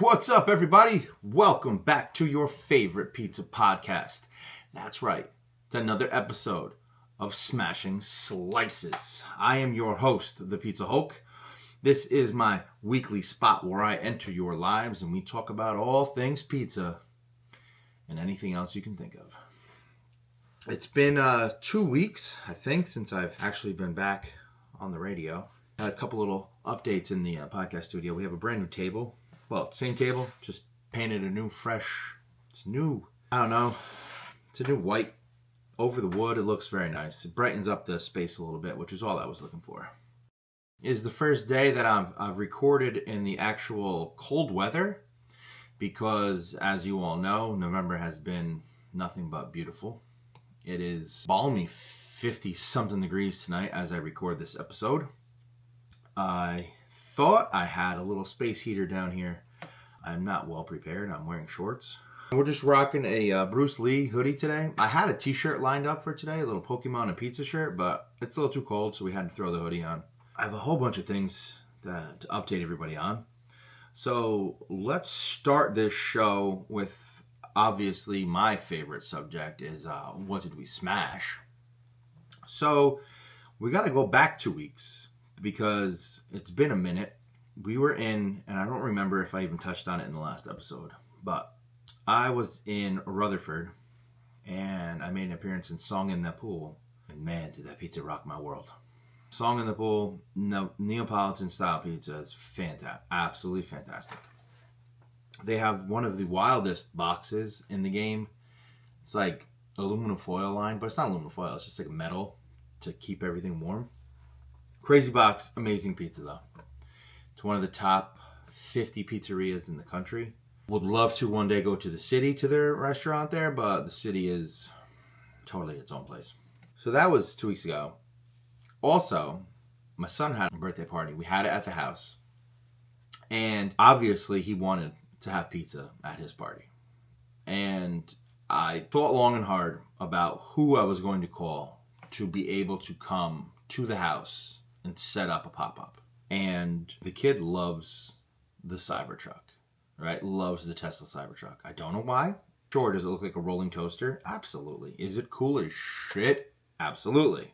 What's up, everybody? Welcome back to your favorite pizza podcast. That's right, it's another episode of Smashing Slices. I am your host, ThePizzaHulk. This is my weekly spot where I enter your lives and we talk about all things pizza and anything else you can think of. It's been 2 weeks, I think, since I've actually been back on the radio. I had a couple little updates in the podcast studio. We have a brand new table. Well, same table, just painted a new fresh, it's new, I don't know, it's a new white over the wood. It looks very nice. It brightens up the space a little bit, which is all I was looking for. It is the first day that I've recorded in the actual cold weather because, as you all know, November has been nothing but beautiful. It is balmy 50-something degrees tonight as I record this episode. I thought I had a little space heater down here. I'm not well prepared. I'm wearing shorts. We're just rocking a Bruce Lee hoodie today. I had a t-shirt lined up for today, a little Pokemon and pizza shirt, but it's a little too cold, so we had to throw the hoodie on. I have a whole bunch of things to update everybody on. So let's start this show with, obviously, my favorite subject is what did we smash? So we got to go back 2 weeks because it's been a minute. We were in, and I don't remember if I even touched on it in the last episode, but I was in Rutherford and I made an appearance in Song in the Pool. And man, did that pizza rock my world. Song in the Pool, Neapolitan style pizza is fantastic, absolutely fantastic. They have one of the wildest boxes in the game. It's like aluminum foil lined, but it's not aluminum foil, it's just like metal to keep everything warm. Crazy box, amazing pizza though. It's one of the top 50 pizzerias in the country. Would love to one day go to the city to their restaurant there, but the city is totally its own place. So that was 2 weeks ago. Also, my son had a birthday party. We had it at the house. And obviously he wanted to have pizza at his party. And I thought long and hard about who I was going to call to be able to come to the house and set up a pop-up. And the kid loves the Cybertruck, right? Loves the Tesla Cybertruck. I don't know why. Sure, does it look like a rolling toaster? Absolutely. Is it cool as shit? Absolutely.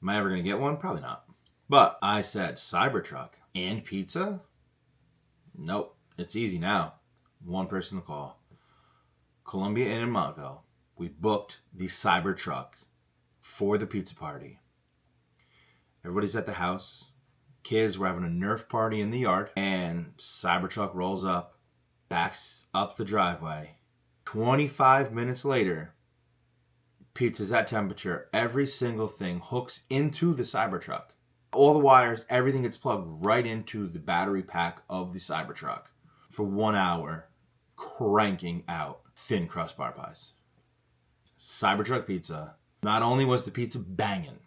Am I ever going to get one? Probably not. But I said Cybertruck and pizza? Nope. It's easy now. One person to call. Columbia Inn in Montville. We booked the Cybertruck for the pizza party. Everybody's at the house. Kids were having a Nerf party in the yard. And Cybertruck rolls up, backs up the driveway. 25 minutes later, pizza's at temperature. Every single thing hooks into the Cybertruck. All the wires, everything gets plugged right into the battery pack of the Cybertruck. For 1 hour, cranking out thin crust bar pies. Cybertruck pizza. Not only was the pizza banging,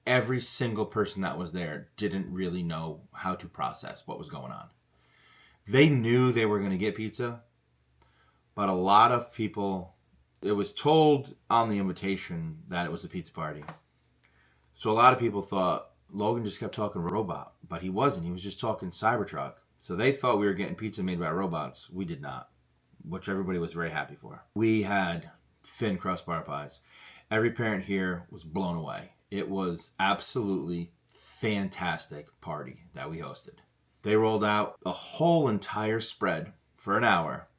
every single person that was there didn't really know how to process what was going on. They knew they were going to get pizza, but a lot of people, it was told on the invitation that it was a pizza party. So a lot of people thought Logan just kept talking robot, but he wasn't. He was just talking Cybertruck. So they thought we were getting pizza made by robots. We did not, which everybody was very happy for. We had thin crust bar pies. Every parent here was blown away. It was absolutely fantastic party that we hosted. They rolled out a whole entire spread for an hour,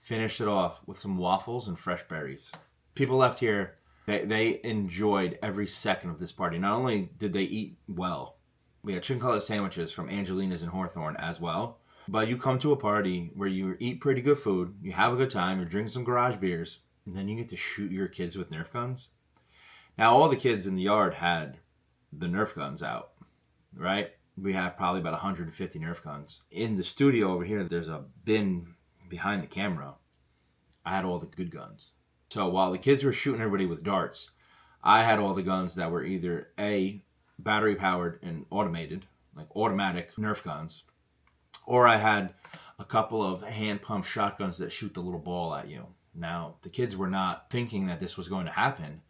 finished it off with some waffles and fresh berries. People left here, they enjoyed every second of this party. Not only did they eat well, we had chicken cutlet sandwiches from Angelina's in Hawthorne as well. But you come to a party where you eat pretty good food, you have a good time, you drink some garage beers, and then you get to shoot your kids with Nerf guns. Now, all the kids in the yard had the Nerf guns out, right? We have probably about 150 Nerf guns. In the studio over here, there's a bin behind the camera. I had all the good guns. So while the kids were shooting everybody with darts, I had all the guns that were either A, battery powered and automated, like automatic Nerf guns, or I had a couple of hand pump shotguns that shoot the little ball at you. Now, the kids were not thinking that this was going to happen,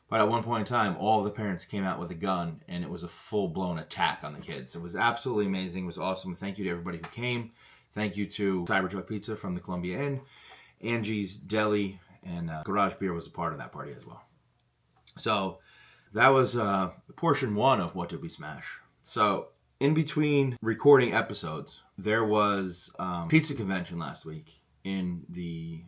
but at one point in time, all the parents came out with a gun, and it was a full-blown attack on the kids. It was absolutely amazing. It was awesome. Thank you to everybody who came. Thank you to Cybertruck Pizza from the Columbia Inn, Angie's Deli, and Garage Beer was a part of that party as well. So that was portion one of What Did We Smash? So in between recording episodes, there was pizza convention last week in the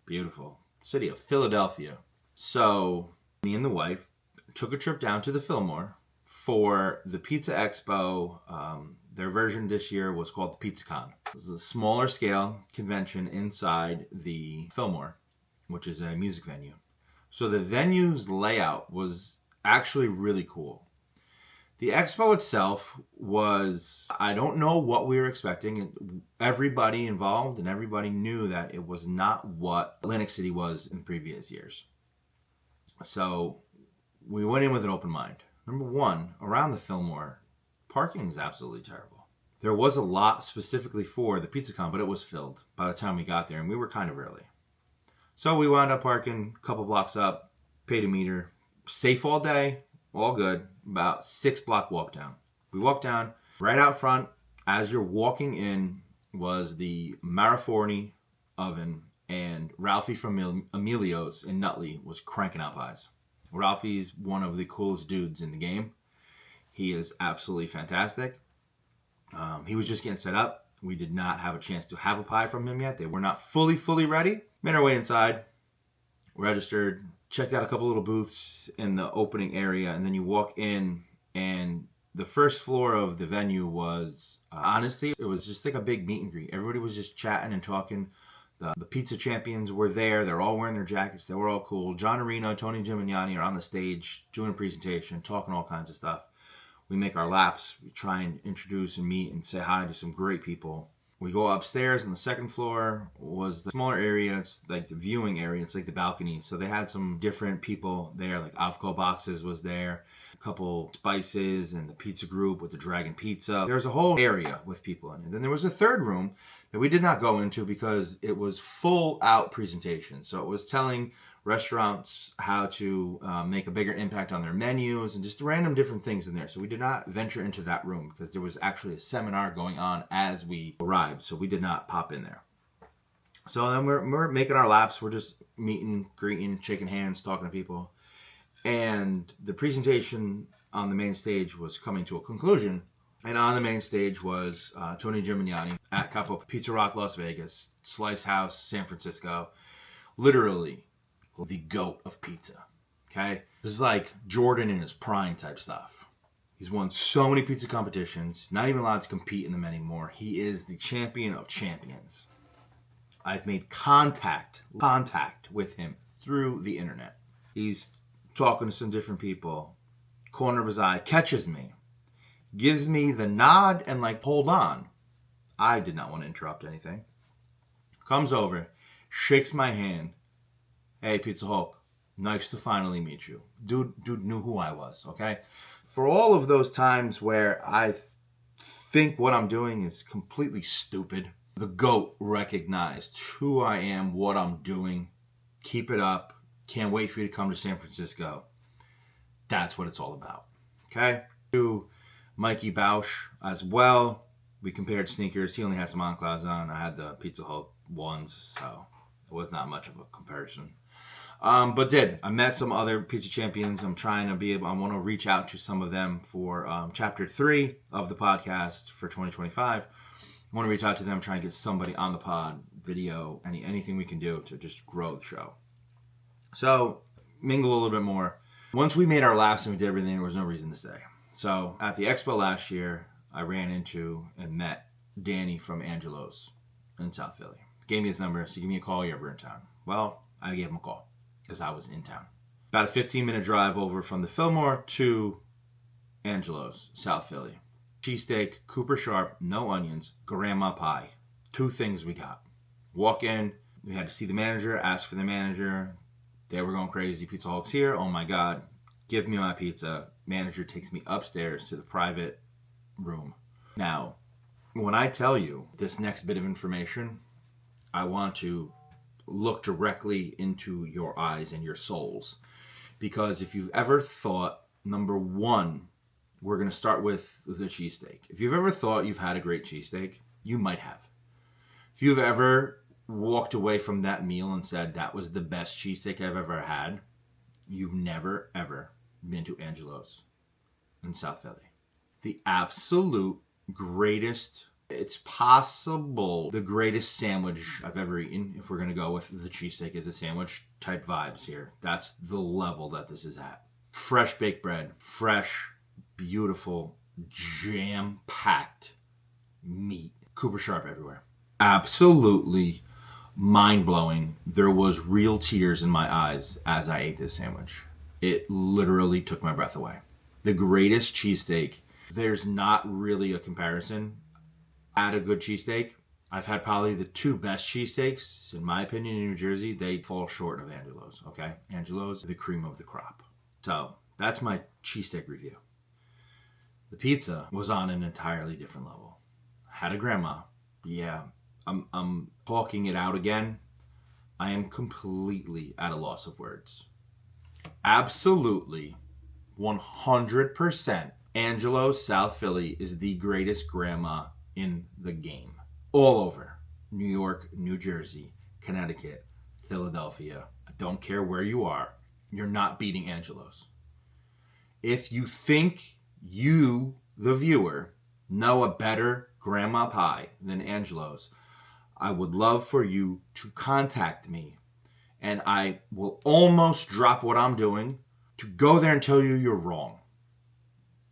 beautiful city of Philadelphia. So me and the wife took a trip down to the Fillmore for the Pizza Expo. Their version this year was called the PizzaCon. It was a smaller scale convention inside the Fillmore, which is a music venue. So the venue's layout was actually really cool. The expo itself was, I don't know what we were expecting. Everybody involved and everybody knew that it was not what Atlantic City was in previous years. So we went in with an open mind. Number one, around the Fillmore, parking is absolutely terrible. There was a lot specifically for the PizzaCon, but it was filled by the time we got there, and we were kind of early. So we wound up parking a couple blocks up, paid a meter, safe all day, all good, about 6-block walk down. We walked down, right out front, as you're walking in, was the Mariforni oven, and Ralphie from Emilio's in Nutley was cranking out pies. Ralphie's one of the coolest dudes in the game. He is absolutely fantastic. He was just getting set up. We did not have a chance to have a pie from him yet. They were not fully ready. Made our way inside, registered, checked out a couple little booths in the opening area, and then you walk in, and the first floor of the venue was, honestly, it was just like a big meet and greet. Everybody was just chatting and talking. The pizza champions were there. They're all wearing their jackets. They were all cool. John Arena, Tony Gimignani are on the stage doing a presentation, talking all kinds of stuff. We make our laps. We try and introduce and meet and say hi to some great people. We go upstairs, and the second floor was the smaller area. It's like the viewing area. It's like the balcony. So they had some different people there, like Avco Boxes was there, a couple Spices, and the pizza group with the Dragon Pizza. There's a whole area with people in it. Then there was a third room that we did not go into because it was full out presentation. So it was telling restaurants how to make a bigger impact on their menus and just random different things in there. So we did not venture into that room because there was actually a seminar going on as we arrived. So we did not pop in there. So then we're making our laps. We're just meeting, greeting, shaking hands, talking to people. And the presentation on the main stage was coming to a conclusion. And on the main stage was Tony Gimignani at Capo Pizza Rock, Las Vegas, Slice House, San Francisco. Literally the GOAT of pizza. Okay? This is like Jordan in his prime type stuff. He's won so many pizza competitions, not even allowed to compete in them anymore. He is the champion of champions. I've made contact with him through the internet. He's talking to some different people. Corner of his eye catches me. Gives me the nod and like, hold on. I did not want to interrupt anything. Comes over, shakes my hand. Hey, PizzaHulk, nice to finally meet you. Dude knew who I was, okay? For all of those times where I think what I'm doing is completely stupid, the GOAT recognized who I am, what I'm doing. Keep it up. Can't wait for you to come to San Francisco. That's what it's all about, okay? To Mikey Bausch as well. We compared sneakers. He only had some on-clouds on. I had the PizzaHulk ones, so it was not much of a comparison. But I met some other pizza champions. I'm trying to I want to reach out to some of them for chapter 3 of the podcast for 2025. I want to reach out to them, try and get somebody on the pod, video, anything we can do to just grow the show. So, mingle a little bit more. Once we made our laps and we did everything, there was no reason to stay. So, at the expo last year, I ran into and met Danny from Angelo's in South Philly. Gave me his number, said, give me a call, you're ever in town. Well, I gave him a call because I was in town. About a 15-minute drive over from the Fillmore to Angelo's, South Philly. Cheesesteak, Cooper Sharp, no onions, grandma pie. 2 things we got. Walk in, we had to see the manager, ask for the manager. They were going crazy. PizzaHulk's here. Oh my God. Give me my pizza. Manager takes me upstairs to the private room. Now, when I tell you this next bit of information, I want to look directly into your eyes and your souls. Because if you've ever thought, number one, we're going to start with the cheesesteak. If you've ever thought you've had a great cheesesteak, you might have. If you've ever walked away from that meal and said that was the best cheesesteak I've ever had, you've never, ever been to Angelo's in South Philly. The absolute greatest, it's possible the greatest sandwich I've ever eaten, if we're going to go with the cheesesteak as a sandwich type vibes here. That's the level that this is at. Fresh baked bread, fresh, beautiful, jam-packed meat. Cooper Sharp everywhere. Absolutely mind-blowing. There was real tears in my eyes as I ate this sandwich. It literally took my breath away. The greatest cheesesteak. There's not really a comparison. At a good cheesesteak, I've had probably the two best cheesesteaks, in my opinion, in New Jersey. They fall short of Angelo's, okay? Angelo's, the cream of the crop. So that's my cheesesteak review. The pizza was on an entirely different level. Had a grandma. Yeah, I'm talking it out again. I am completely at a loss of words. Absolutely, 100%, Angelo's South Philly is the greatest grandma in the game. All over. New York, New Jersey, Connecticut, Philadelphia. I don't care where you are. You're not beating Angelo's. If you think you, the viewer, know a better grandma pie than Angelo's, I would love for you to contact me, and I will almost drop what I'm doing to go there and tell you you're wrong.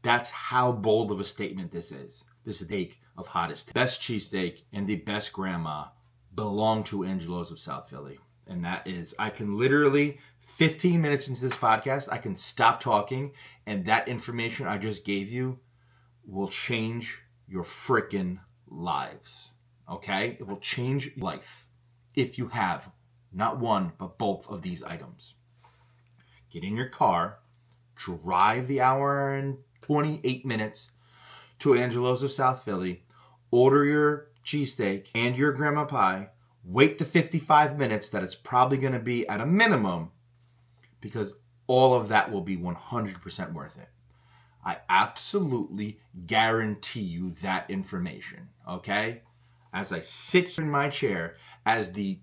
That's how bold of a statement this is. This steak of hottest, best cheesesteak, and the best grandma belong to Angelo's of South Philly. And that is, I can literally, 15 minutes into this podcast, I can stop talking, and that information I just gave you will change your freaking lives. Okay? It will change your life if you have not one, but both of these items. Get in your car, drive the hour and 28 minutes to Angelo's of South Philly, order your cheesesteak and your grandma pie, wait the 55 minutes that it's probably going to be at a minimum, because all of that will be 100% worth it. I absolutely guarantee you that information, okay? As I sit here in my chair as the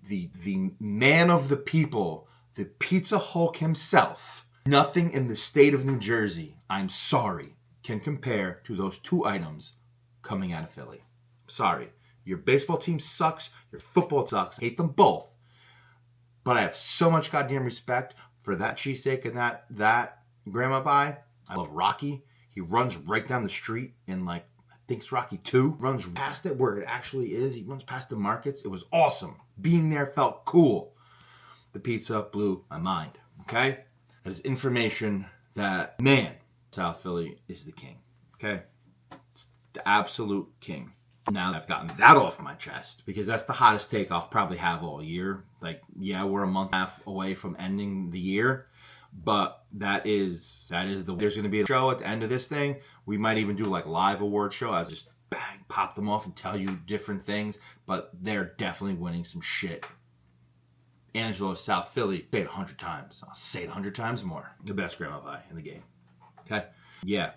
man of the people, the PizzaHulk himself, nothing in the state of New Jersey, I'm sorry, can compare to those two items coming out of Philly. Sorry. Your baseball team sucks. Your football sucks. I hate them both. But I have so much goddamn respect for that cheesesteak and that grandma pie. I love Rocky. He runs right down the street in, like, I think it's Rocky 2. Runs past it where it actually is. He runs past the markets. It was awesome. Being there felt cool. The pizza blew my mind. Okay? That is information that, man, South Philly is the king. Okay? It's the absolute king. Now that I've gotten that off my chest, because that's the hottest take I'll probably have all year. Like, yeah, we're a month and a half away from ending the year, but that is there's going to be a show at the end of this thing. We might even do like live award show. I just bang, pop them off and tell you different things, but they're definitely winning some shit. Angelo, South Philly, say it 100 times. I'll say it 100 times more. The best grandma pie in the game. Okay? Yeah.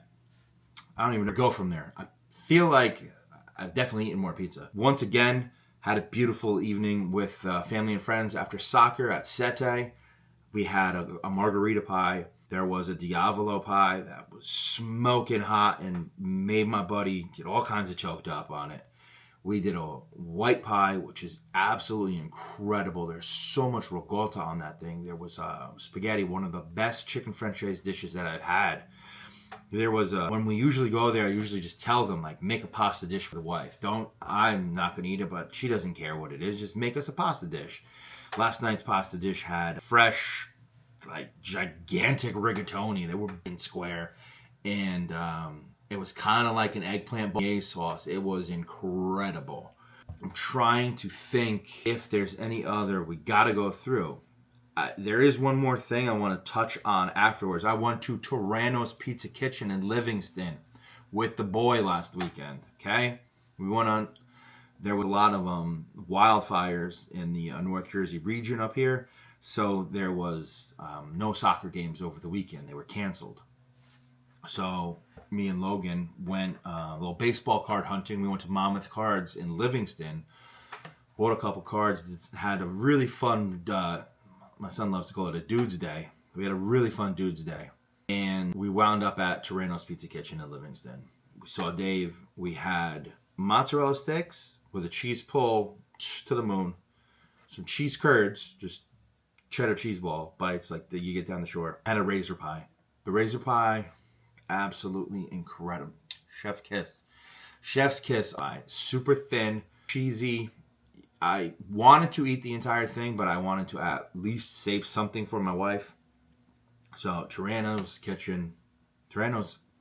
I don't even go from there. I feel like I've definitely eaten more pizza. Once again, had a beautiful evening with family and friends after soccer at Sete. We had a margarita pie. There was a Diavolo pie that was smoking hot and made my buddy get all kinds of choked up on it. We did a white pie, which is absolutely incredible. There's so much ricotta on that thing. There was spaghetti, one of the best chicken franchise dishes that I've had. There was when we usually go there, I usually just tell them, like, make a pasta dish for the wife. I'm not going to eat it, but she doesn't care what it is. Just make us a pasta dish. Last night's pasta dish had fresh, like, gigantic rigatoni. They were in square. And it was kind of like an eggplant bolognese sauce. It was incredible. I'm trying to think if there's any other we got to go through. There is one more thing I want to touch on afterwards. I went to Torano's Pizza Kitchen in Livingston with the boy last weekend, okay? We went on, there was a lot of wildfires in the North Jersey region up here, so there was no soccer games over the weekend. They were canceled. So me and Logan went a little baseball card hunting. We went to Monmouth Cards in Livingston. Bought a couple cards that had a really fun, my son loves to call it a dude's day. We had a really fun dude's day. And we wound up at Torano's Pizza Kitchen in Livingston. We saw Dave. We had mozzarella sticks with a cheese pull to the moon. Some cheese curds, just cheddar cheese ball bites like that you get down the shore. And a razor pie. The razor pie, absolutely incredible. Chef's kiss. Chef's kiss pie. Super thin, cheesy. I wanted to eat the entire thing, but I wanted to at least save something for my wife. So Torano's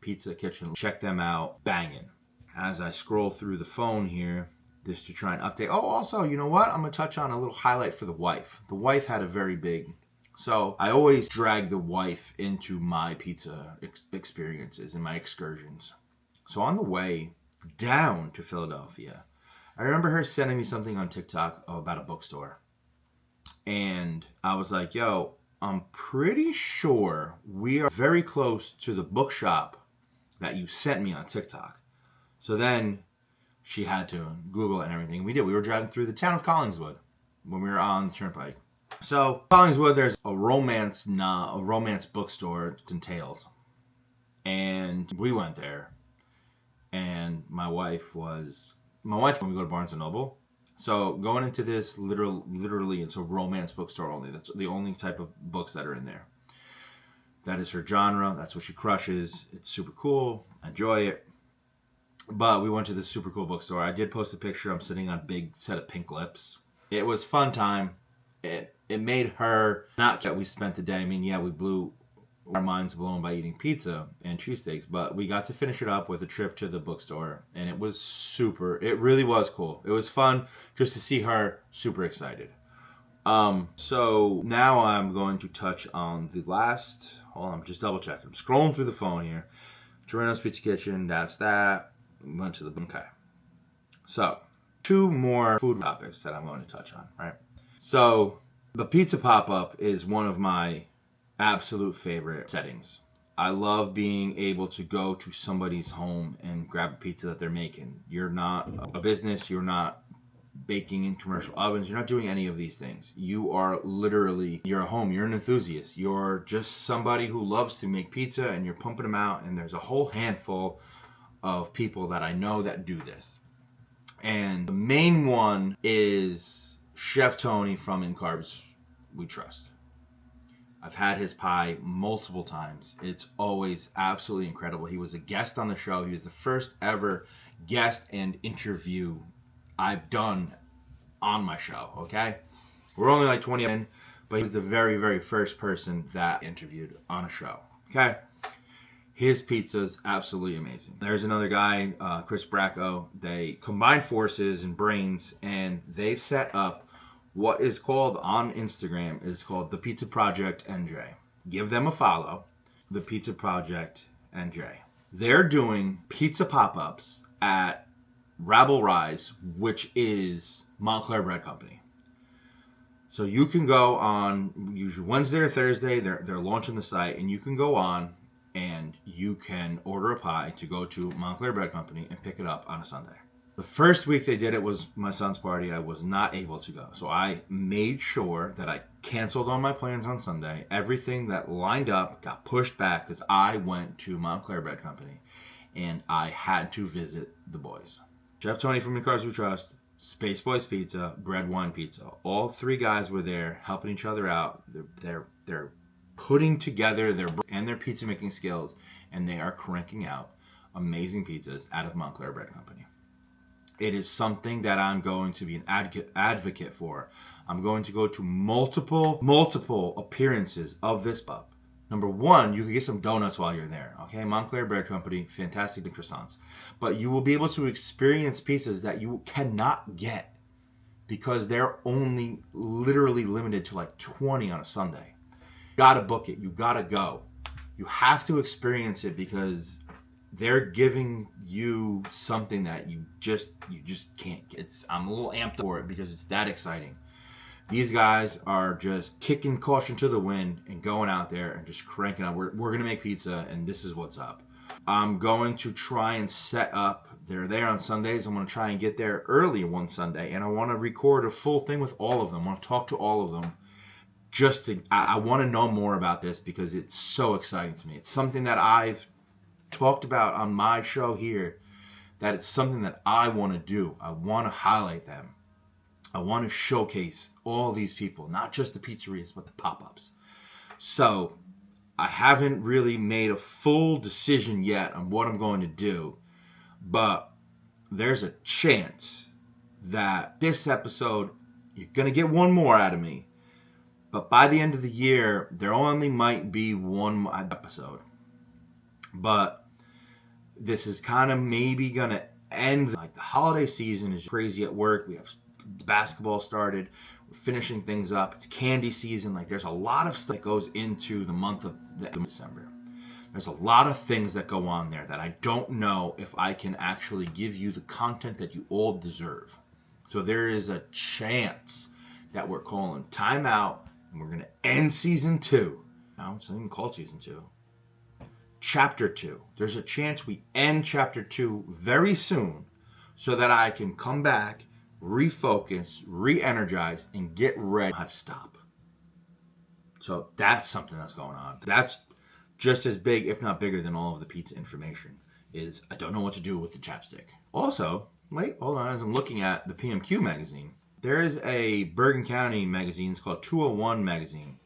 Pizza Kitchen, check them out, banging. As I scroll through the phone here, just to try and update. Oh, also, you know what? I'm going to touch on a little highlight for the wife. The wife had a very big, so I always drag the wife into my pizza experiences and my excursions. So on the way down to Philadelphia, I remember her sending me something on TikTok about a bookstore. And I was like, yo, I'm pretty sure we are very close to the bookshop that you sent me on TikTok. So then she had to Google it and everything. We did. We were driving through the town of Collingswood when we were on the turnpike. So Collingswood, there's a romance bookstore in Tales. And we went there. And my wife, when we go to Barnes & Noble, so going into this, literally, it's a romance bookstore only. That's the only type of books that are in there. That is her genre. That's what she crushes. It's super cool. I enjoy it. But we went to this super cool bookstore. I did post a picture. I'm sitting on a big set of pink lips. It was fun time. It made her not that we spent the day. I mean, yeah, we blew our minds blown by eating pizza and cheesesteaks, but we got to finish it up with a trip to the bookstore, and it was it really was cool. It was fun just to see her super excited. So now I'm going to touch on the last, hold on, I'm just double checking. I'm scrolling through the phone here. Torano's Pizza Kitchen, that's that. Went to the, okay. So, 2 more food topics that I'm going to touch on, right? So, the pizza pop-up is one of my absolute favorite settings. I love being able to go to somebody's home and grab a pizza that they're making. You're not a business, you're not baking in commercial ovens, you're not doing any of these things. You are literally, you're a home, you're an enthusiast. You're just somebody who loves to make pizza and you're pumping them out, and there's a whole handful of people that I know that do this. And the main one is Chef Tony from In Carbs We Trust. I've had his pie multiple times. It's always absolutely incredible. He was a guest on the show. He was the first ever guest and interview I've done on my show, okay? We're only like 20 in, but he was the very, very first person that I interviewed on a show, okay? His pizza's absolutely amazing. There's another guy, Chris Bracco. They combine forces and brains, and they've set up what is called on Instagram is called The Pizza Project NJ. Give them a follow, The Pizza Project NJ. They're doing pizza pop-ups at Rabble Rise, which is Montclair Bread Company. So you can go on, usually Wednesday or Thursday, they're launching the site, and you can go on and you can order a pie to go to Montclair Bread Company and pick it up on a Sunday. The first week they did it was my son's party. I was not able to go. So I made sure that I canceled all my plans on Sunday. Everything that lined up got pushed back because I went to Montclair Bread Company and I had to visit the boys. Chef Tony from In Carbs We Trust, Space Boys Pizza, Bread Wine Pizza. All 3 guys were there helping each other out. They're putting together their pizza making skills, and they are cranking out amazing pizzas out of Montclair Bread Company. It is something that I'm going to be an advocate for. I'm going to go to multiple appearances of this pub. Number 1, you can get some donuts while you're there. Okay, Montclair Bread Company, fantastic croissants. But you will be able to experience pizzas that you cannot get because they're only literally limited to like 20 on a Sunday. You gotta book it. You gotta go. You have to experience it because they're giving you something that you just can't get. I'm a little amped for it because it's that exciting. These guys are just kicking caution to the wind and going out there and just cranking out. We're going to make pizza, and this is what's up. I'm going to try and set up They're there on Sundays. I'm going to try and get there early one Sunday, and I want to record a full thing with all of them. I want to talk to all of them. I want to know more about this because it's so exciting to me. It's something that I've talked about on my show here, that it's something that I want to do. I want to highlight them. I want to showcase all these people, not just the pizzerias, but the pop-ups. So I haven't really made a full decision yet on what I'm going to do, but there's a chance that this episode, you're going to get one more out of me. But by the end of the year, there only might be one episode. But this is kind of maybe going to end. Like, the holiday season is crazy at work. We have basketball started. We're finishing things up. It's candy season. Like, there's a lot of stuff that goes into the month of December. There's a lot of things that go on there that I don't know if I can actually give you the content that you all deserve. So there is a chance that we're calling timeout and we're going to end season 2. No, it's not even called season 2. Chapter 2. There's a chance we end chapter 2 very soon so that I can come back, refocus, re-energize, and get ready to stop. So that's something that's going on. That's just as big, if not bigger, than all of the pizza information. Is I don't know what to do with the chapstick. Also, wait, hold on. As I'm looking at the PMQ magazine, there is a Bergen County magazine. It's called 201 magazine.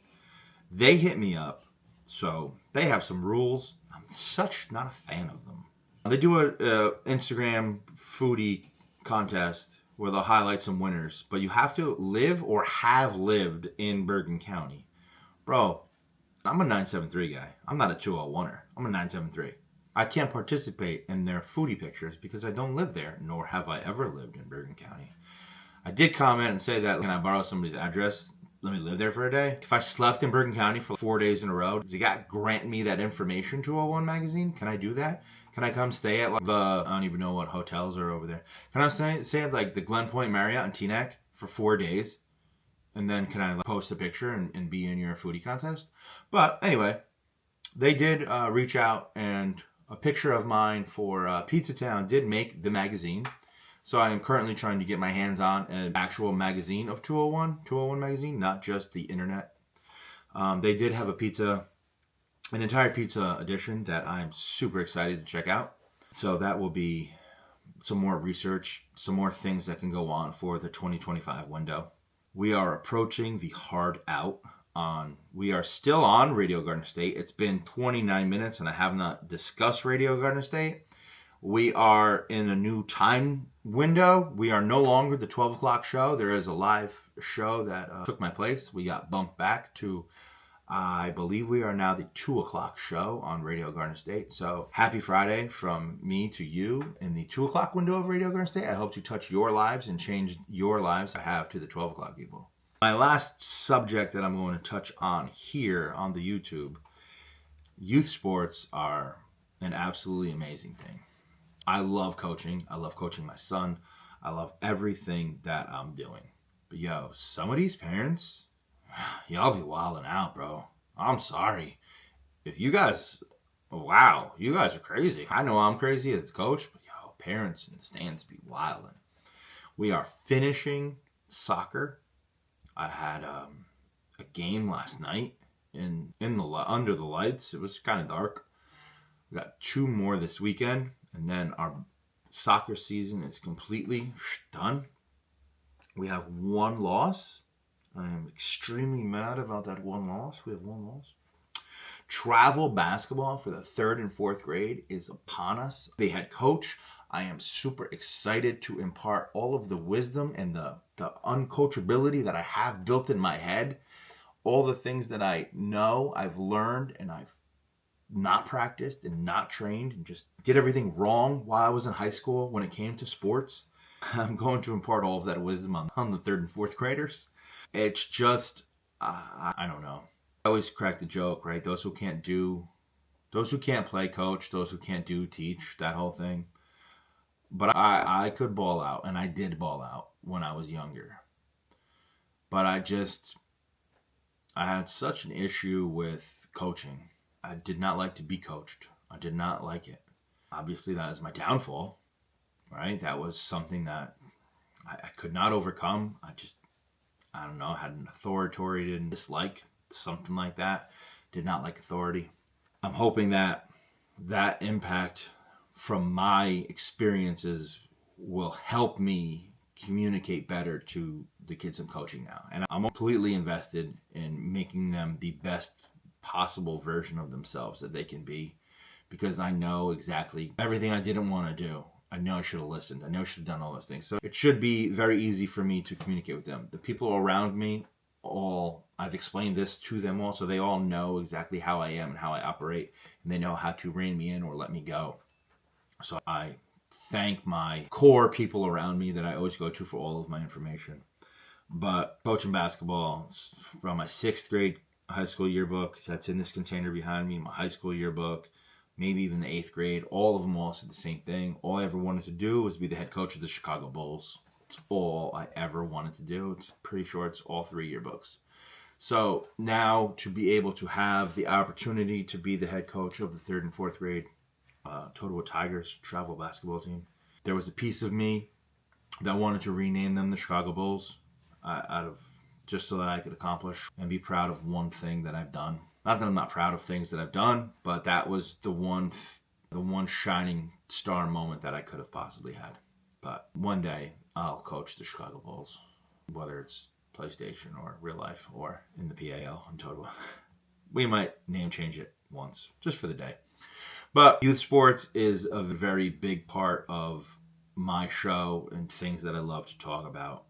They hit me up. So they have some rules. I'm not a fan of them. They do a Instagram foodie contest where they'll highlight some winners, but you have to live or have lived in Bergen County. Bro, I'm a 973 guy. I'm not a 201er. I'm a 973. I can't participate in their foodie pictures because I don't live there, nor have I ever lived in Bergen County. I did comment and say that, can I borrow somebody's address? Let me live there for a day. If I slept in Bergen County for 4 days in a row, does the guy grant me that information, 201 magazine? Can I do that? Can I come stay at I don't even know what hotels are over there. Can I stay at the Glen Point Marriott in Teaneck for 4 days? And then can I post a picture and be in your foodie contest? But anyway, they did reach out, and a picture of mine for Pizza Town did make the magazine. So I am currently trying to get my hands on an actual magazine of 201 magazine, not just the internet. They did have an entire pizza edition that I'm super excited to check out. So that will be some more research, some more things that can go on for the 2025 window. We are approaching the hard out we are still on Radio Garden State. It's been 29 minutes and I have not discussed Radio Garden State. We are in a new time window. We are no longer the 12 o'clock show. There is a live show that took my place. We got bumped back to, I believe we are now the 2 o'clock show on Radio Garden State. So happy Friday from me to you in the 2 o'clock window of Radio Garden State. I hope to touch your lives and change your lives I have to the 12 o'clock people. My last subject that I'm going to touch on here on the YouTube, youth sports are an absolutely amazing thing. I love coaching. I love coaching my son. I love everything that I'm doing. But yo, some of these parents, y'all be wilding out, bro. I'm sorry. If you guys, wow, you guys are crazy. I know I'm crazy as the coach, but yo, parents in the stands be wilding. We are finishing soccer. I had a game last night under the lights. It was kind of dark. We got 2 more this weekend. And then our soccer season is completely done. We have 1 loss. I am extremely mad about that 1 loss. We have 1 loss. Travel basketball for the 3rd and 4th grade is upon us. The head coach, I am super excited to impart all of the wisdom and the uncoachability that I have built in my head. All the things that I know, I've learned, and I've not practiced and not trained and just did everything wrong while I was in high school when it came to sports. I'm going to impart all of that wisdom on the 3rd and 4th graders. It's just, I don't know. I always crack the joke, right? Those who can't play coach, those who can't teach, that whole thing. But I could ball out, and I did ball out when I was younger. But I had such an issue with coaching. I did not like to be coached. I did not like it. Obviously, that is my downfall. right? That was something that I could not overcome. I don't know, had an authoritarian dislike, something like that. Did not like authority. I'm hoping that that impact from my experiences will help me communicate better to the kids I'm coaching now. And I'm completely invested in making them the best possible version of themselves that they can be, because I know exactly everything I didn't want to do. I know I should have listened. I know I should have done all those things. So it should be very easy for me to communicate with them. The people around me, I've explained this to them all, so they all know exactly how I am and how I operate, and they know how to rein me in or let me go. So I thank my core people around me that I always go to for all of my information. But coaching basketball, it's around my 6th grade high school yearbook that's in this container behind me, my high school yearbook, maybe even the 8th grade, all of them all said the same thing. All I ever wanted to do was be the head coach of the Chicago Bulls. It's all I ever wanted to do. It's pretty sure it's all 3 yearbooks. So now to be able to have the opportunity to be the head coach of the 3rd and 4th grade Totowa Tigers travel basketball team, there was a piece of me that wanted to rename them the Chicago Bulls, out of just so that I could accomplish and be proud of one thing that I've done. Not that I'm not proud of things that I've done, but that was the one shining star moment that I could have possibly had. But one day I'll coach the Chicago Bulls, whether it's PlayStation or real life or in the PAL in Totowa. We might name change it once, just for the day. But youth sports is a very big part of my show and things that I love to talk about.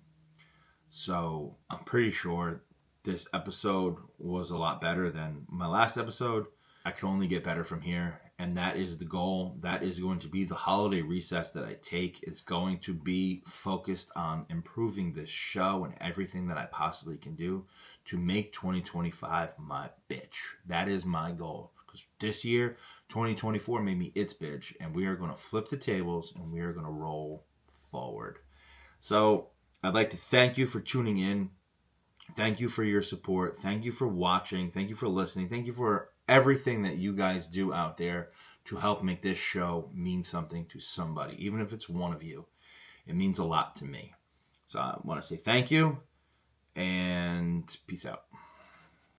So I'm pretty sure this episode was a lot better than my last episode. I can only get better from here, and that is the goal. That is going to be the holiday recess that I take. Is going to be focused on improving this show and everything that I possibly can do to make 2025 my bitch. That is my goal. Because this year, 2024 made me its bitch, and we are going to flip the tables and we are going to roll forward. So I'd like to thank you for tuning in. Thank you for your support. Thank you for watching. Thank you for listening. Thank you for everything that you guys do out there to help make this show mean something to somebody. Even if it's one of you, it means a lot to me. So I want to say thank you and peace out.